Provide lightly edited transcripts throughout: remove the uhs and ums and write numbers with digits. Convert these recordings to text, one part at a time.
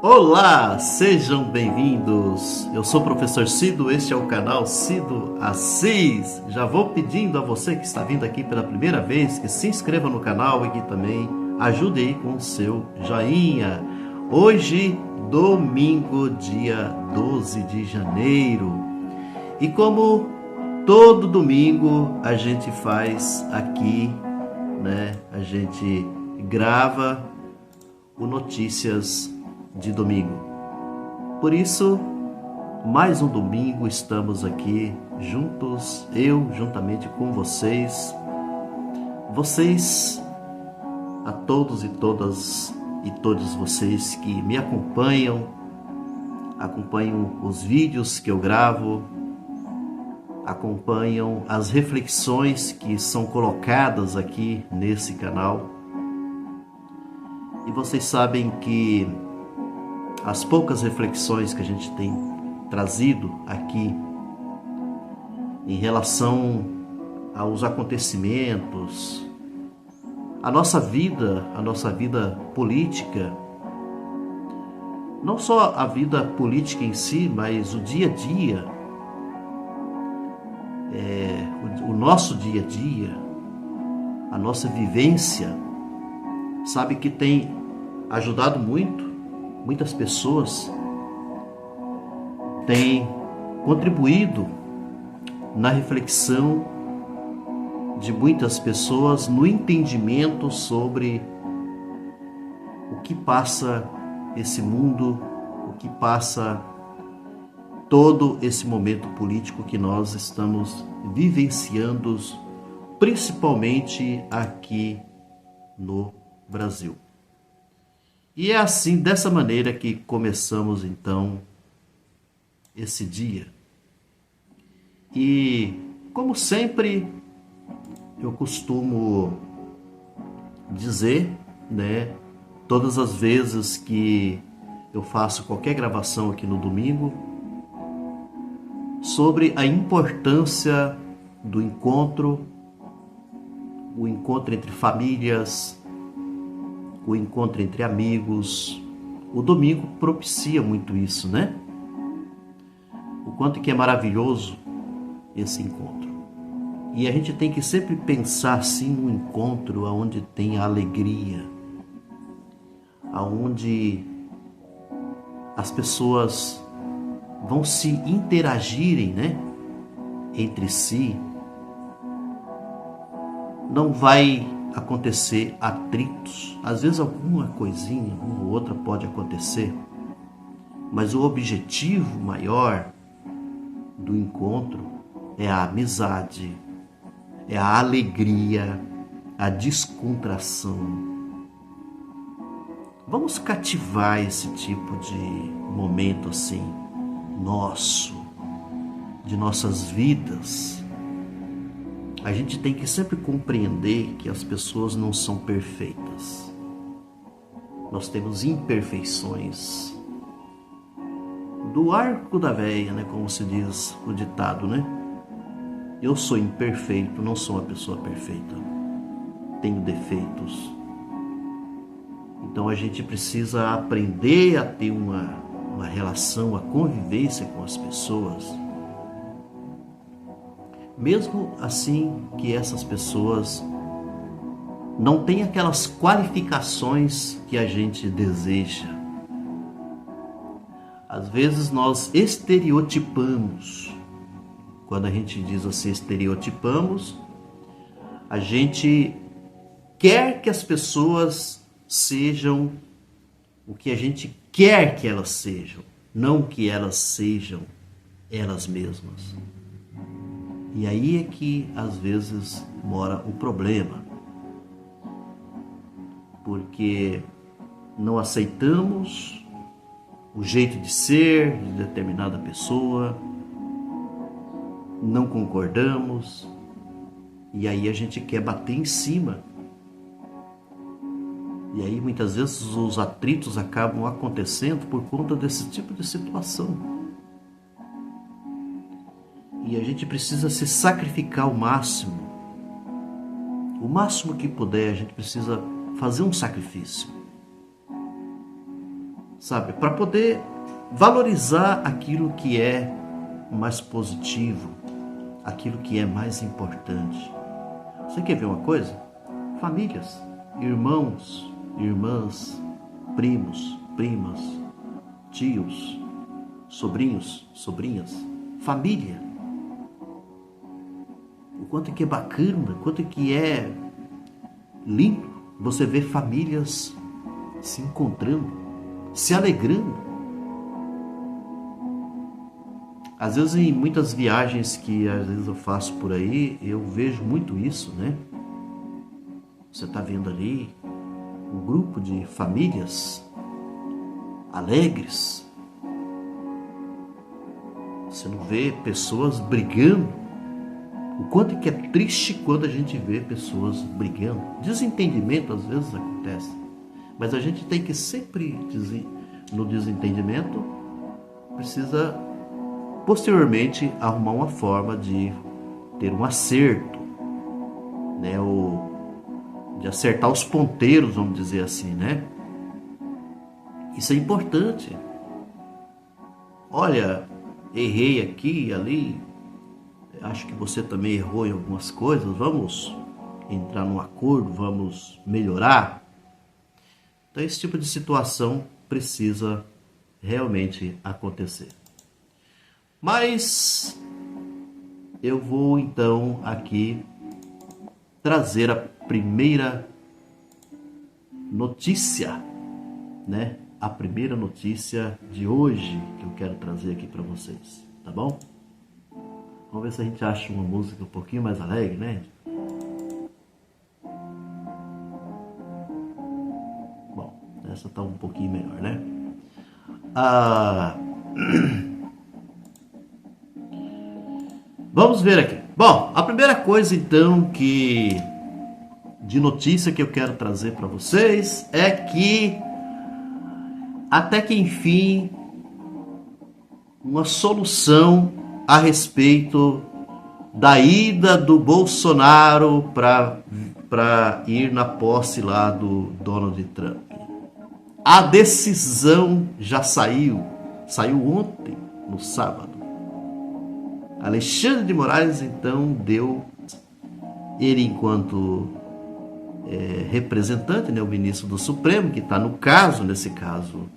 Olá, sejam bem-vindos. Eu sou o professor Cido, este é o canal Cido Assis. Já vou pedindo a você que está vindo aqui pela primeira vez que se inscreva no canal e que também ajude aí com o seu joinha. Hoje, domingo, dia 12 de janeiro. E como todo domingo a gente faz aqui, a gente grava o Notícias de domingo. Por isso, mais um domingo estamos aqui juntos, eu juntamente com vocês, a todos e todas e todos vocês que me acompanham os vídeos que eu gravo, acompanham as reflexões que são colocadas aqui nesse canal. E vocês sabem que as poucas reflexões que a gente tem trazido aqui em relação aos acontecimentos, a nossa vida política, não só a vida política em si, mas o dia a dia, o nosso dia a dia, a nossa vivência, sabe que tem ajudado muito. Muitas pessoas têm contribuído na reflexão de muitas pessoas, no entendimento sobre o que passa esse mundo, o que passa todo esse momento político que nós estamos vivenciando, principalmente aqui no Brasil. E é assim, dessa maneira, que começamos então esse dia. E, como sempre, eu costumo dizer, todas as vezes que eu faço qualquer gravação aqui no domingo, sobre a importância do encontro, o encontro entre famílias, o encontro entre amigos. O domingo propicia muito isso, O quanto que é maravilhoso esse encontro. E a gente tem que sempre pensar assim no encontro onde tem a alegria, onde as pessoas vão se interagirem, entre si. Não vai acontecer atritos, às vezes alguma coisinha, uma ou outra pode acontecer, mas o objetivo maior do encontro é a amizade, é a alegria, a descontração. Vamos cativar esse tipo de momento assim, de nossas vidas. A gente tem que sempre compreender que as pessoas não são perfeitas. Nós temos imperfeições. Do arco da véia, como se diz o ditado, Eu sou imperfeito, não sou uma pessoa perfeita. Tenho defeitos. Então a gente precisa aprender a ter uma relação, a convivência com as pessoas, mesmo assim que essas pessoas não têm aquelas qualificações que a gente deseja. Às vezes nós estereotipamos. Quando a gente diz assim, estereotipamos, a gente quer que as pessoas sejam o que a gente quer que elas sejam, não que elas sejam elas mesmas. E aí é que, às vezes, mora o problema. Porque não aceitamos o jeito de ser de determinada pessoa, não concordamos, e aí a gente quer bater em cima. E aí, muitas vezes, os atritos acabam acontecendo por conta desse tipo de situação. E a gente precisa se sacrificar o máximo que puder. A gente precisa fazer um sacrifício. sabe? Para poder valorizar aquilo que é mais positivo, aquilo que é mais importante. Você quer ver uma coisa? Famílias, irmãos, irmãs, primos, primas, tios, sobrinhos, sobrinhas, família. O quanto que é bacana, o quanto que é lindo você ver famílias se encontrando, se alegrando. Às vezes em muitas viagens que às vezes eu faço por aí, eu vejo muito isso, né? Você está vendo ali um grupo de famílias alegres. Você não vê pessoas brigando. O quanto que é triste quando a gente vê pessoas brigando. Desentendimento às vezes acontece. Mas a gente tem que sempre, no desentendimento, precisa posteriormente arrumar uma forma de ter um acerto, né? De acertar os ponteiros, vamos dizer assim, né? Isso é importante. Olha, errei aqui e ali, acho que você também errou em algumas coisas, vamos entrar num acordo, vamos melhorar. Então esse tipo de situação precisa realmente acontecer. Mas eu vou então aqui trazer a primeira notícia, né? A primeira notícia de hoje que eu quero trazer aqui para vocês, tá bom? Vamos ver se a gente acha uma música um pouquinho mais alegre, né? Bom, essa tá um pouquinho melhor, né? Vamos ver aqui. Bom, a primeira coisa então de notícia que eu quero trazer para vocês é que até que enfim uma solução a respeito da ida do Bolsonaro para ir na posse lá do Donald Trump. A decisão já saiu ontem, no sábado. Alexandre de Moraes então deu, ele enquanto representante, né, o ministro do Supremo, que está nesse caso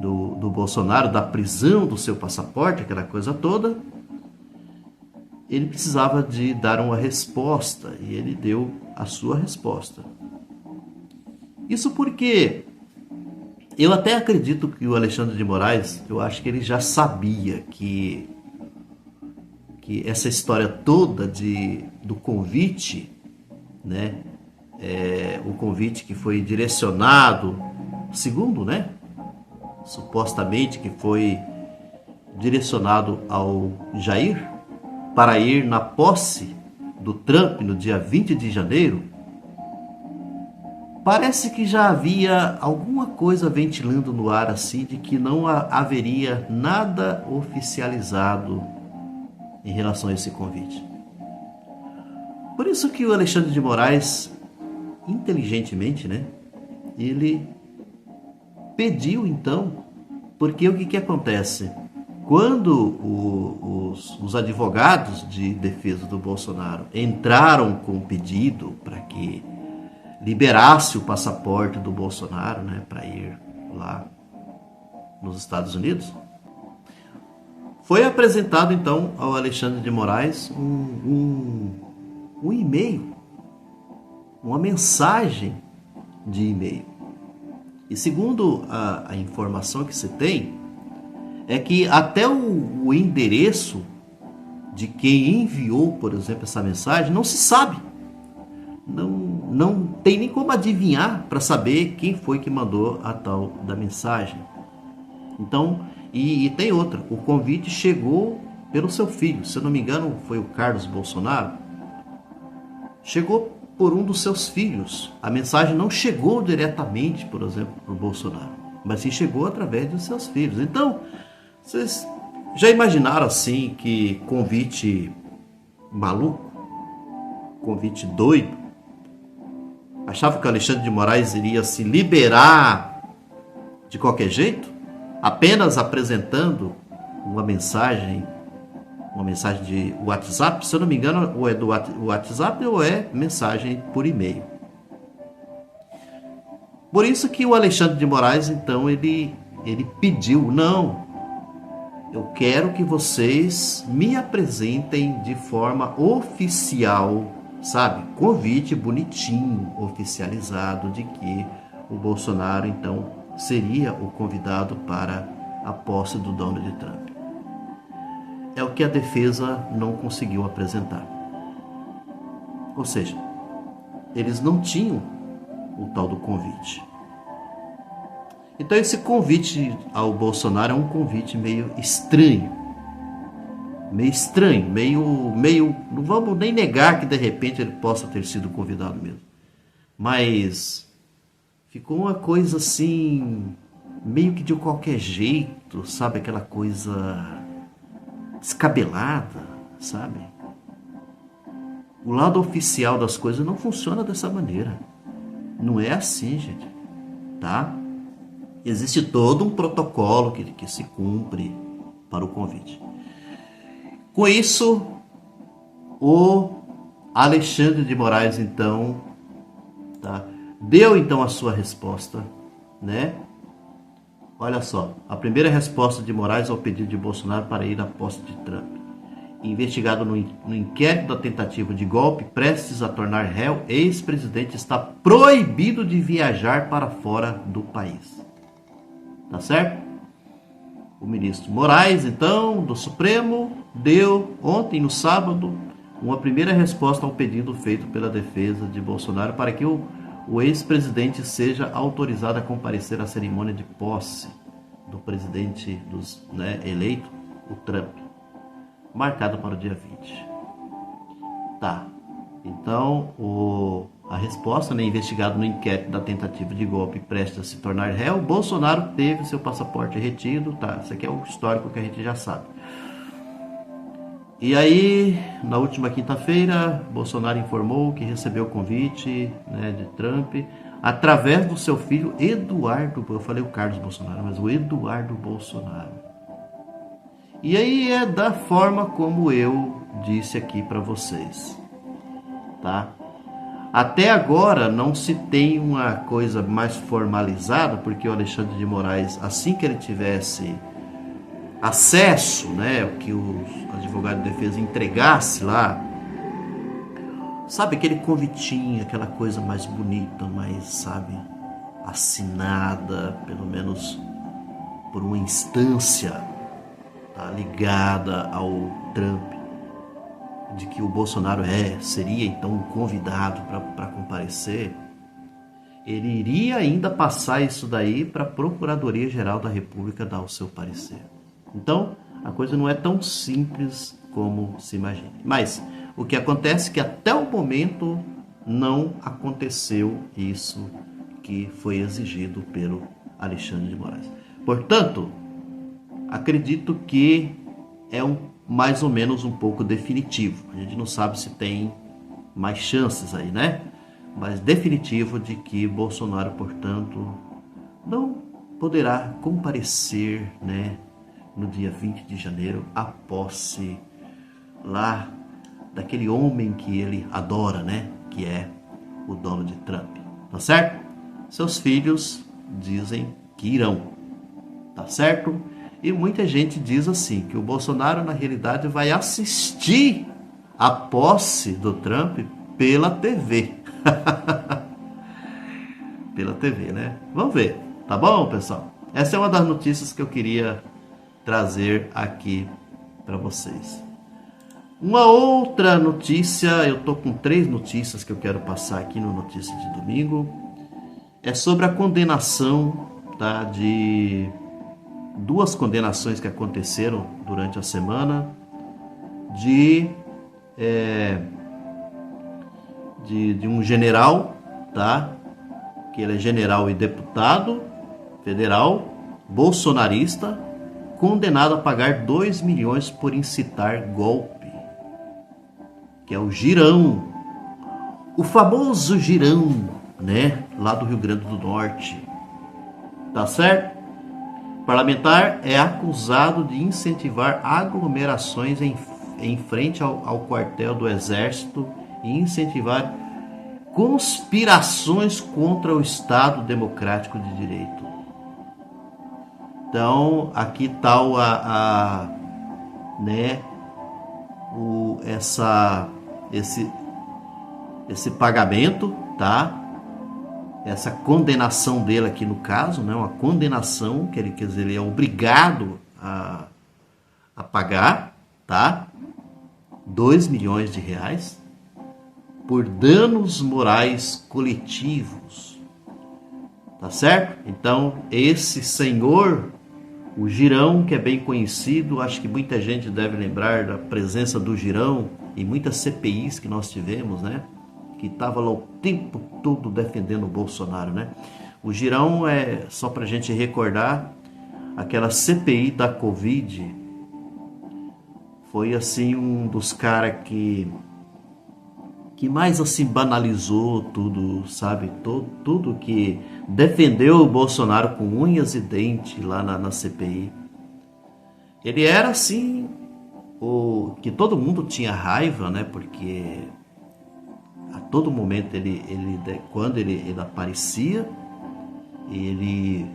do Bolsonaro, da prisão do seu passaporte, aquela coisa toda, ele precisava de dar uma resposta e ele deu a sua resposta. Isso porque eu até acredito que o Alexandre de Moraes, eu acho que ele já sabia que essa história toda do convite, né, o convite que foi direcionado, segundo, né, supostamente que foi direcionado ao Jair para ir na posse do Trump no dia 20 de janeiro, parece que já havia alguma coisa ventilando no ar assim de que não haveria nada oficializado em relação a esse convite. Por isso que o Alexandre de Moraes, inteligentemente, né, ele pediu então, porque o que acontece? Quando os advogados de defesa do Bolsonaro entraram com um pedido para que liberasse o passaporte do Bolsonaro, né, para ir lá nos Estados Unidos, foi apresentado então ao Alexandre de Moraes um e-mail, uma mensagem de e-mail. E segundo a informação que se tem, é que até o endereço de quem enviou, por exemplo, essa mensagem, não se sabe. Não tem nem como adivinhar para saber quem foi que mandou a tal da mensagem. Então, e tem outra, o convite chegou pelo seu filho, se eu não me engano foi o Carlos Bolsonaro, chegou por um dos seus filhos. A mensagem não chegou diretamente, por exemplo, para o Bolsonaro, mas sim chegou através dos seus filhos. Então, vocês já imaginaram assim que convite maluco, convite doido? Achava que o Alexandre de Moraes iria se liberar de qualquer jeito, apenas apresentando uma mensagem de WhatsApp, se eu não me engano, ou é do WhatsApp ou é mensagem por e-mail. Por isso que o Alexandre de Moraes, então, ele pediu, não, eu quero que vocês me apresentem de forma oficial, sabe? Convite bonitinho, oficializado, de que o Bolsonaro, então, seria o convidado para a posse do Donald Trump. É o que a defesa não conseguiu apresentar. Ou seja, eles não tinham o tal do convite. Então esse convite ao Bolsonaro é um convite meio estranho. Meio, não vamos nem negar que de repente ele possa ter sido convidado mesmo. Mas ficou uma coisa assim, meio que de qualquer jeito, sabe? Aquela coisa descabelada, sabe? O lado oficial das coisas não funciona dessa maneira. Não é assim, gente, tá? Existe todo um protocolo que se cumpre para o convite. Com isso, o Alexandre de Moraes, então, tá, deu então a sua resposta, né? Olha só, a primeira resposta de Moraes ao pedido de Bolsonaro para ir à posse de Trump. Investigado no inquérito da tentativa de golpe, prestes a tornar réu, ex-presidente está proibido de viajar para fora do país. Tá certo? O ministro Moraes, então, do Supremo, deu ontem, no sábado, uma primeira resposta ao pedido feito pela defesa de Bolsonaro para que o ex-presidente seja autorizado a comparecer à cerimônia de posse do presidente eleito, o Trump, marcada para o dia 20. Tá. Então, a resposta, investigado no inquérito da tentativa de golpe prestes a se tornar réu, Bolsonaro teve seu passaporte retido. Tá, isso aqui é o histórico que a gente já sabe. E aí, na última quinta-feira, Bolsonaro informou que recebeu o convite, de Trump através do seu filho Eduardo. Eu falei o Carlos Bolsonaro, mas o Eduardo Bolsonaro. E aí é da forma como eu disse aqui para vocês, tá? Até agora não se tem uma coisa mais formalizada, porque o Alexandre de Moraes, assim que ele tivesse acesso, que o advogado de defesa entregasse lá, sabe, aquele convitinho, aquela coisa mais bonita, mais, sabe, assinada, pelo menos por uma instância, tá, ligada ao Trump, de que o Bolsonaro seria então um convidado para comparecer, ele iria ainda passar isso daí para a Procuradoria-Geral da República dar o seu parecer. Então, a coisa não é tão simples como se imagina. Mas o que acontece é que até o momento não aconteceu isso que foi exigido pelo Alexandre de Moraes. Portanto, acredito que é mais ou menos um pouco definitivo. A gente não sabe se tem mais chances aí, Mas definitivo de que Bolsonaro, portanto, não poderá comparecer, no dia 20 de janeiro, à posse lá daquele homem que ele adora, que é o Donald Trump, tá certo? Seus filhos dizem que irão, tá certo? E muita gente diz assim, que o Bolsonaro na realidade vai assistir a posse do Trump pela TV. Pela TV, Vamos ver, tá bom, pessoal? Essa é uma das notícias que eu queria trazer aqui para vocês. Uma outra notícia, eu tô com 3 notícias que eu quero passar aqui no Notícia de Domingo, é sobre a condenação, tá, de 2 condenações que aconteceram durante a semana de um general, tá, que ele é general e deputado federal, bolsonarista, condenado a pagar 2 milhões por incitar golpe, que é o Girão, o famoso Girão, lá do Rio Grande do Norte, tá certo? Parlamentar é acusado de incentivar aglomerações em frente ao quartel do Exército e incentivar conspirações contra o Estado Democrático de Direito. Então, aqui está esse pagamento, tá? Essa condenação dele aqui no caso, né? Uma condenação que ele, quer dizer, ele é obrigado a pagar, tá? 2 milhões de reais por danos morais coletivos, tá certo? Então, esse senhor, o Girão, que é bem conhecido, acho que muita gente deve lembrar da presença do Girão em muitas CPIs que nós tivemos, né? Que estava lá o tempo todo defendendo o Bolsonaro, né? O Girão é, só pra gente recordar, aquela CPI da Covid, foi assim um dos caras que mais assim banalizou tudo, sabe? Tudo que defendeu o Bolsonaro com unhas e dentes lá na CPI. Ele era assim, o que todo mundo tinha raiva, né? Porque a todo momento quando ele aparecia, ele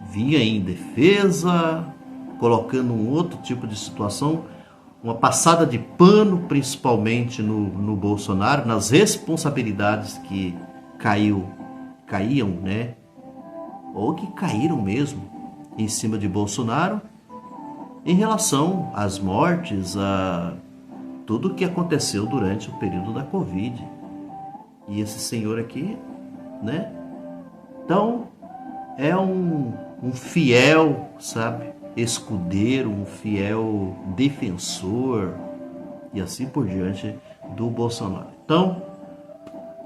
vinha em defesa, colocando um outro tipo de situação, uma passada de pano, principalmente no Bolsonaro, nas responsabilidades que caíam, né? Ou que caíram mesmo em cima de Bolsonaro, em relação às mortes, a tudo o que aconteceu durante o período da Covid. E esse senhor aqui, né? Então, é um fiel, sabe? Escudeiro, um fiel defensor e assim por diante do Bolsonaro. Então,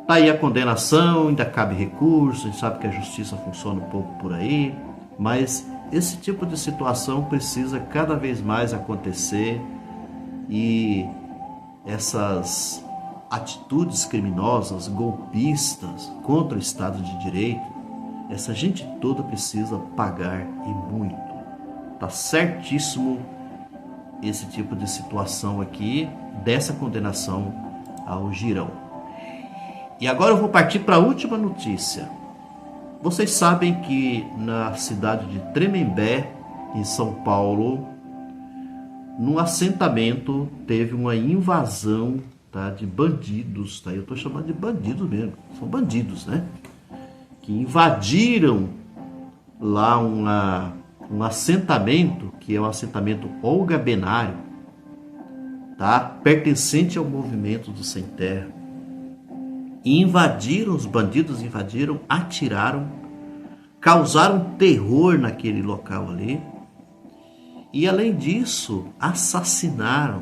tá aí a condenação, ainda cabe recurso, a gente sabe que a justiça funciona um pouco por aí, mas esse tipo de situação precisa cada vez mais acontecer e essas atitudes criminosas, golpistas contra o Estado de Direito, essa gente toda precisa pagar e muito. Tá certíssimo esse tipo de situação aqui, dessa condenação ao Girão. E agora eu vou partir para a última notícia. Vocês sabem que na cidade de Tremembé, em São Paulo, num assentamento teve uma invasão, tá, de bandidos, tá? Eu estou chamando de bandidos mesmo, são bandidos, né? Que invadiram lá um assentamento, que é o assentamento Olga Benário, tá? Pertencente ao movimento do Sem Terra. E os bandidos invadiram, atiraram, causaram terror naquele local ali. E além disso, assassinaram.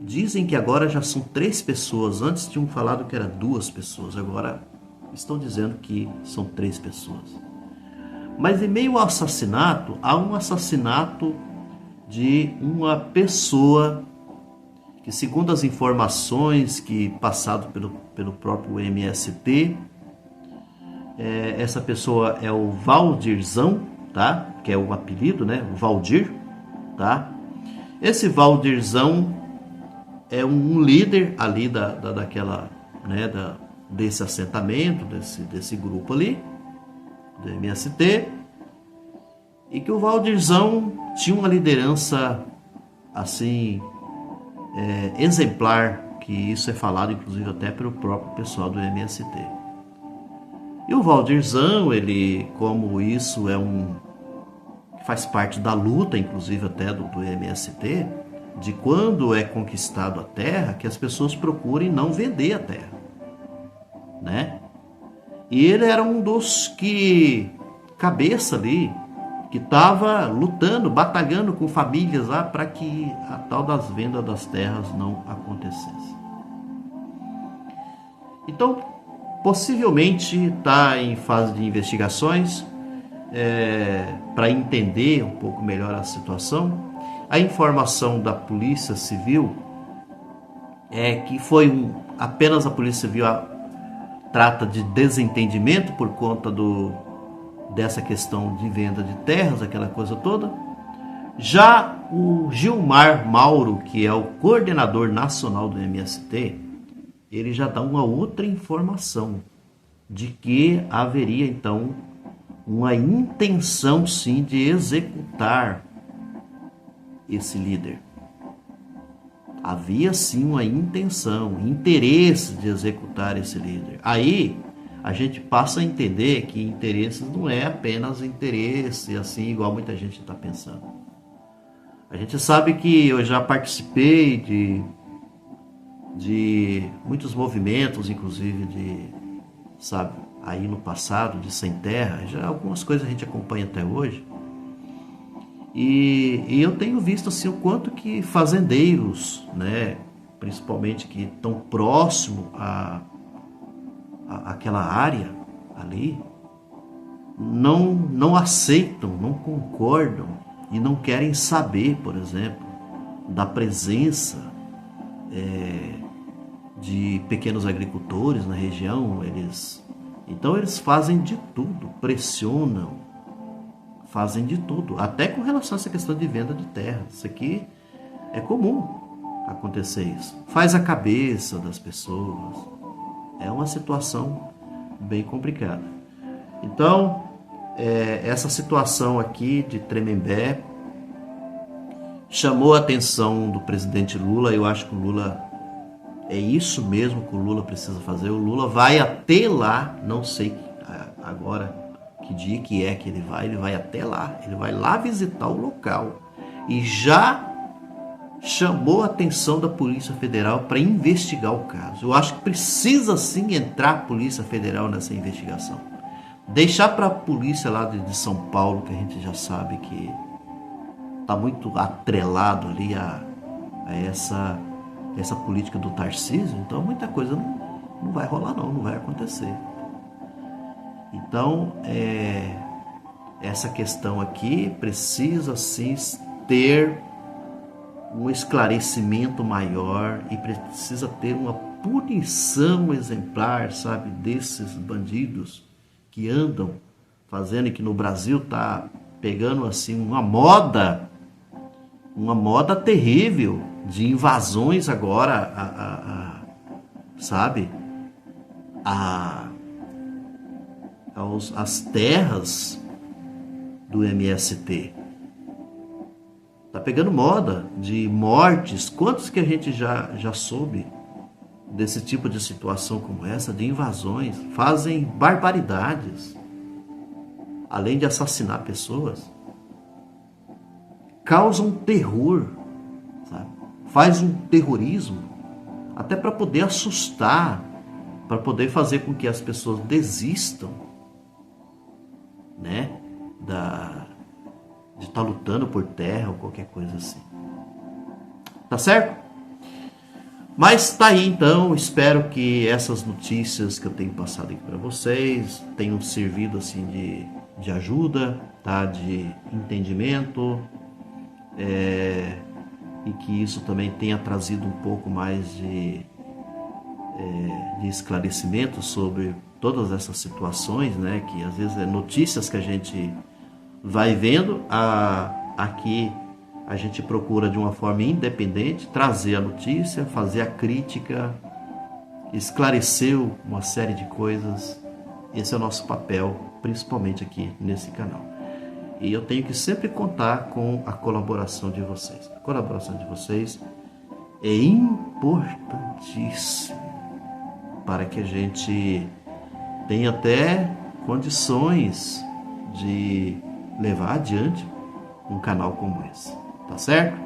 Dizem que agora já são 3 pessoas. Antes tinham falado que eram 2 pessoas. Agora estão dizendo que são 3 pessoas. Mas em meio ao assassinato, há um assassinato de uma pessoa que, segundo as informações que passado pelo próprio MST, essa pessoa é o Valdirzão, tá? Que é o apelido, né? O Valdir, tá? Esse Valdirzão é um líder ali daquela, né? Desse assentamento, desse grupo ali, do MST, e que o Valdirzão tinha uma liderança assim exemplar, que isso é falado inclusive até pelo próprio pessoal do MST. E o Valdirzão, ele, como isso faz parte da luta, inclusive até do MST, de quando é conquistado a terra, que as pessoas procurem não vender a terra, né? E ele era um dos cabeça ali, que estava lutando, batalhando com famílias lá para que a tal das vendas das terras não acontecesse. Então, possivelmente está em fase de investigações para entender um pouco melhor a situação. A informação da Polícia Civil é que foi apenas a Polícia Civil trata de desentendimento por conta dessa questão de venda de terras, aquela coisa toda. Já o Gilmar Mauro, que é o coordenador nacional do MST, ele já dá uma outra informação de que haveria então uma intenção sim de executar esse líder. Havia sim uma intenção, interesse de executar esse líder. Aí a gente passa a entender que interesses não é apenas interesse, assim, igual muita gente está pensando. A gente sabe que eu já participei de muitos movimentos, inclusive sabe, aí no passado, de sem terra. Já algumas coisas a gente acompanha até hoje. E eu tenho visto assim o quanto que fazendeiros, né, principalmente que estão próximo àquela área ali, não aceitam, não concordam e não querem saber, por exemplo, da presença de pequenos agricultores na região. Então eles fazem de tudo, pressionam, fazem de tudo, até com relação a essa questão de venda de terra. Isso aqui é comum acontecer isso. Faz a cabeça das pessoas. É uma situação bem complicada. Então, essa situação aqui de Tremembé chamou a atenção do presidente Lula. Eu acho que o Lula, é isso mesmo que o Lula precisa fazer. O Lula vai até lá, não sei agora que dia que é que ele vai até lá, ele vai lá visitar o local e já chamou a atenção da Polícia Federal para investigar o caso. Eu acho que precisa sim entrar a Polícia Federal nessa investigação. Deixar para a polícia lá de São Paulo, que a gente já sabe que está muito atrelado ali a essa política do Tarcísio, então muita coisa não vai rolar não vai acontecer. Então, essa questão aqui precisa sim ter um esclarecimento maior e precisa ter uma punição exemplar, sabe, desses bandidos que andam fazendo, e que no Brasil tá pegando assim uma moda terrível de invasões agora, sabe, as terras do MST. Tá pegando moda de mortes. Quantos que a gente já soube desse tipo de situação como essa, de invasões? Fazem barbaridades, além de assassinar pessoas, causam terror, sabe? Faz um terrorismo até para poder assustar, para poder fazer com que as pessoas desistam, né, de estar lutando por terra ou qualquer coisa assim. Tá certo? Mas tá aí então, espero que essas notícias que eu tenho passado aqui para vocês tenham servido assim de ajuda, tá? De entendimento, e que isso também tenha trazido um pouco mais de esclarecimento sobre todas essas situações, né? Que às vezes é notícias que a gente vai vendo. Aqui a gente procura de uma forma independente trazer a notícia, fazer a crítica, esclarecer uma série de coisas. Esse é o nosso papel, principalmente aqui nesse canal. E eu tenho que sempre contar com a colaboração de vocês. A colaboração de vocês é importantíssima para que a gente tenha até condições de levar adiante um canal como esse. Tá certo?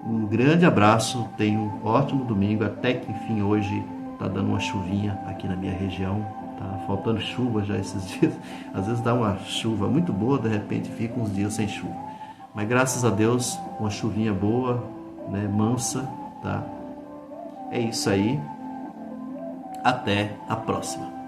Um grande abraço, tenha um ótimo domingo, até que enfim hoje tá dando uma chuvinha aqui na minha região, tá faltando chuva já esses dias, às vezes dá uma chuva muito boa, de repente fica uns dias sem chuva, mas graças a Deus uma chuvinha boa, né, mansa, tá? É isso aí, até a próxima.